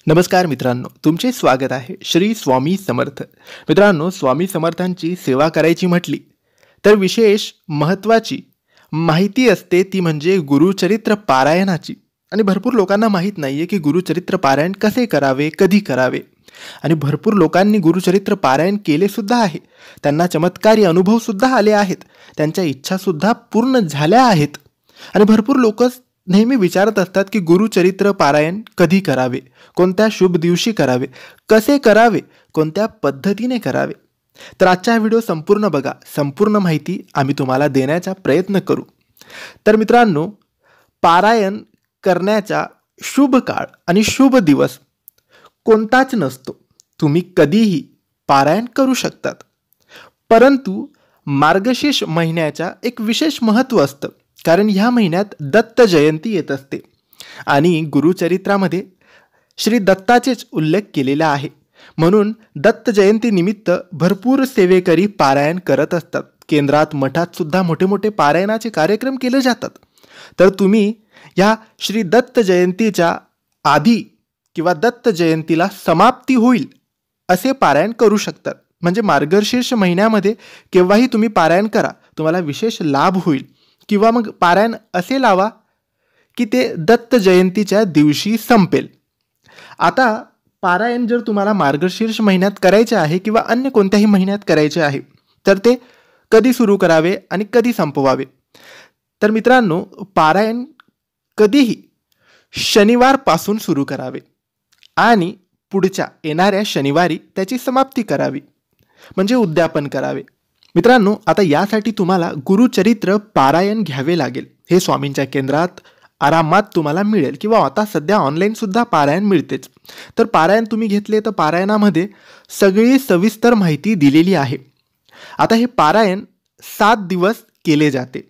नमस्कार मित्रांनो, तुमचे स्वागत आहे श्री स्वामी समर्थ. मित्रांनो, स्वामी समर्थांची सेवा करायची म्हटली तर विशेष महत्त्वाची माहिती असते, ती म्हणजे गुरुचरित्र पारायणाची. आणि भरपूर लोकांना माहीत नाही आहे की गुरुचरित्र पारायण कसे करावे, कधी करावे. आणि भरपूर लोकांनी गुरुचरित्र पारायण केलेसुद्धा आहे, त्यांना चमत्कारी अनुभवसुद्धा आले आहेत, त्यांच्या इच्छासुद्धा पूर्ण झाल्या आहेत. आणि भरपूर लोक नेहमी विचारत असतात की गुरुचरित्र पारायण कधी करावे, कोणत्या शुभ दिवशी करावे, कसे करावे, कोणत्या पद्धतीने करावे. तर आजचा व्हिडिओ संपूर्ण बघा, संपूर्ण माहिती आम्ही तुम्हाला देण्याचा प्रयत्न करू. तर मित्रांनो, पारायण करण्याचा शुभ काळ आणि शुभ दिवस कोणताच नसतो. तुम्ही कधीही पारायण करू शकतात. परंतु मार्गशीर्ष महिन्याचा एक विशेष महत्त्व असतं, कारण ह्या महिन्यात दत्त जयंती येत असते आणि गुरुचरित्रामध्ये श्री दत्ताचेच उल्लेख केलेला आहे. म्हणून दत्त जयंती निमित्त भरपूर सेवेकरी पारायण करत असतात. केंद्रात मठात सुद्धा मोठे मोठे पारायणाचे कार्यक्रम केले जातात. तर तुम्ही या श्री दत्त जयंतीच्या आधी किंवा दत्त जयंतीला समाप्ती होईल असे पारायण करू शकतात. म्हणजे मार्गशीर्ष महिन्यामध्ये केव्हाही तुम्ही पारायण करा, तुम्हाला विशेष लाभ होईल. किंवा मग पारायण असे लावा की ते दत्त जयंतीच्या दिवशी संपेल. आता पारायण जर तुम्हाला मार्गशीर्ष महिन्यात करायचे आहे किंवा अन्य कोणत्याही महिन्यात करायचे आहे, तर ते कधी सुरू करावे आणि कधी संपवावे. तर मित्रांनो, पारायण कधीही शनिवारपासून सुरू करावे आणि पुढच्या येणाऱ्या शनिवारी त्याची समाप्ती करावी, म्हणजे उद्यापन करावे. मित्रांनो, आता यासाठी तुम्हाला गुरुचरित्र पारायण घ्यावे लागेल. हे स्वामींच्या केंद्रात आरामात तुम्हाला मिळेल किंवा आता सध्या ऑनलाईनसुद्धा पारायण मिळतेच. तर पारायण तुम्ही घेतले तर पारायणामध्ये सगळी सविस्तर माहिती दिलेली आहे. आता हे पारायण 7 दिवस केले जाते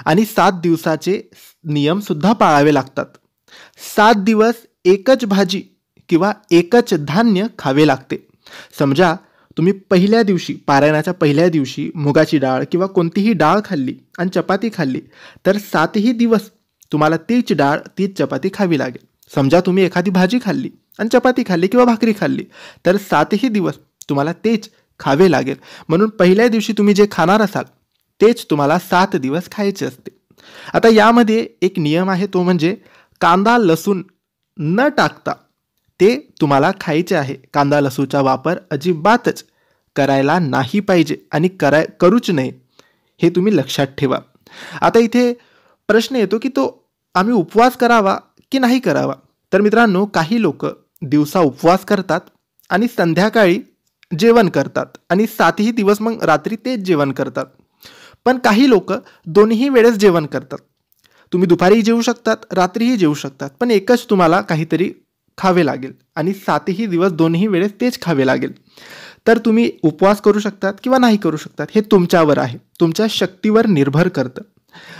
आणि 7 दिवसाचे नियमसुद्धा पाळावे लागतात. 7 दिवस एकच भाजी किंवा एकच धान्य खावे लागते. समजा तुम्ही पहिल्या दिवशी, पारायणाच्या पहिल्या दिवशी मुगाची डाळ किंवा कोणतीही डाळ खाल्ली आणि चपाती खाल्ली, तर 7ही दिवस तुम्हाला तीच डाळ तीच चपाती खावी लागेल. समजा तुम्ही एखादी भाजी खाल्ली आणि चपाती खाल्ली किंवा भाकरी खाल्ली, तर 7ही दिवस तुम्हाला तेच खावे लागेल. म्हणून पहिल्या दिवशी तुम्ही जे खाणार असाल तेच तुम्हाला 7 दिवस खायचे असते. आता यामध्ये एक नियम आहे, तो म्हणजे कांदा लसूण न टाकता ते तुम्हाला खायचे आहे. कांदा लसूणचा वापर अजिबातच करायला नाही पाहिजे आणि करूच नये, हे तुम्ही लक्षात ठेवा. आता इथे प्रश्न येतो की तो आम्ही उपवास करावा की नाही करावा. तर मित्रांनो, काही लोक दिवसा उपवास करतात आणि संध्याकाळी जेवण करतात आणि 7ही दिवस मग रात्री तेच जेवण करतात. पण काही लोक दोन्ही वेळेस जेवण करतात. तुम्ही दुपारीही जेवू शकतात, रात्रीही जेवू शकतात, पण एकच तुम्हाला काहीतरी खावे लागेल आणि 7ही दिवस दोन्ही वेळेस तेच खावे लागेल. तर तुम्ही उपवास करू शकतात किंवा नाही करू शकतात, हे तुमच्यावर आहे, तुमच्या शक्तीवर निर्भर करतं.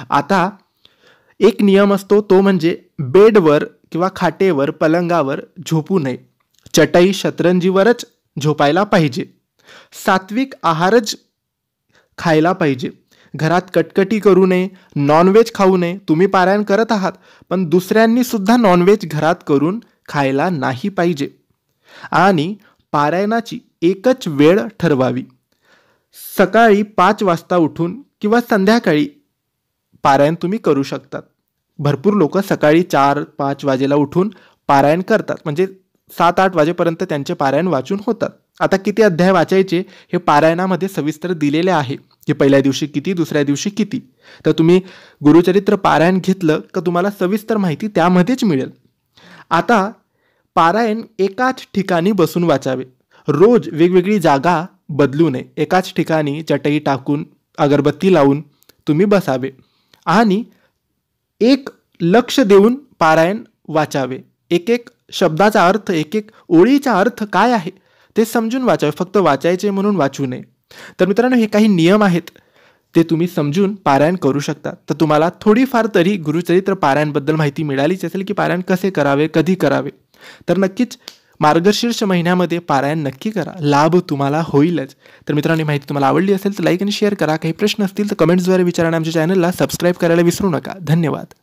आता एक नियम असतो, तो म्हणजे बेडवर किंवा खाटेवर पलंगावर झोपू नये. चटई शतरंजीवरच झोपायला पाहिजे. सात्विक आहारच खायला पाहिजे. घरात कटकटी करू नये, नॉनव्हेज खाऊ नये. तुम्ही पारायण करत आहात पण दुसऱ्यांनी सुद्धा नॉनव्हेज घरात करून खायला नाही पाहिजे. आणि पारायणाची एकच वेळ ठरवावी. सकाळी 5 वाजता उठून किंवा संध्याकाळी पारायण तुम्ही करू शकतात. भरपूर लोक सकाळी 4-5 वाजेला उठून पारायण करतात, म्हणजे 7-8 वाजेपर्यंत त्यांचे पारायण वाचून होतात. आता किती अध्याय वाचायचे हे पारायणामध्ये सविस्तर दिलेले आहे, की पहिल्या दिवशी किती, दुसऱ्या दिवशी किती. तर तुम्ही गुरुचरित्र पारायण घेतलं का तुम्हाला सविस्तर माहिती त्यामध्येच मिळेल. आता पारायण एकाच ठिकाणी बसून वाचावे. रोज वेगवेगळी जागा बदलू नये. एकाच ठिकाणी चटई टाकून अगरबत्ती लावून तुम्ही बसावे आणि एक लक्ष देऊन पारायण वाचावे. एक एक शब्दाचा अर्थ, एक एक ओळीचा अर्थ काय आहे ते समजून वाचावे. फक्त वाचायचे म्हणून वाचू नये. तर मित्रांनो, हे काही नियम आहेत, ते तुम्ही समजून पारायण करू शकता. तर तुम्हाला थोडीफार तरी गुरुचरित्र पारायणबद्दल माहिती मिळालीच असेल की पारायण कसे करावे, कधी करावे. तर नक्कीच मार्गशीर्ष महिन्यामध्ये पारायण नक्की करा, लाभ तुम्हाला होईलच. तर मित्रांनो, माहिती तुम्हाला आवडली असेल तर लाईक आणि शेअर करा. काही प्रश्न असतील तर कमेंट्सद्वारे विचारा. आमच्या चॅनलला सबस्क्राईब करायला विसरू नका. धन्यवाद.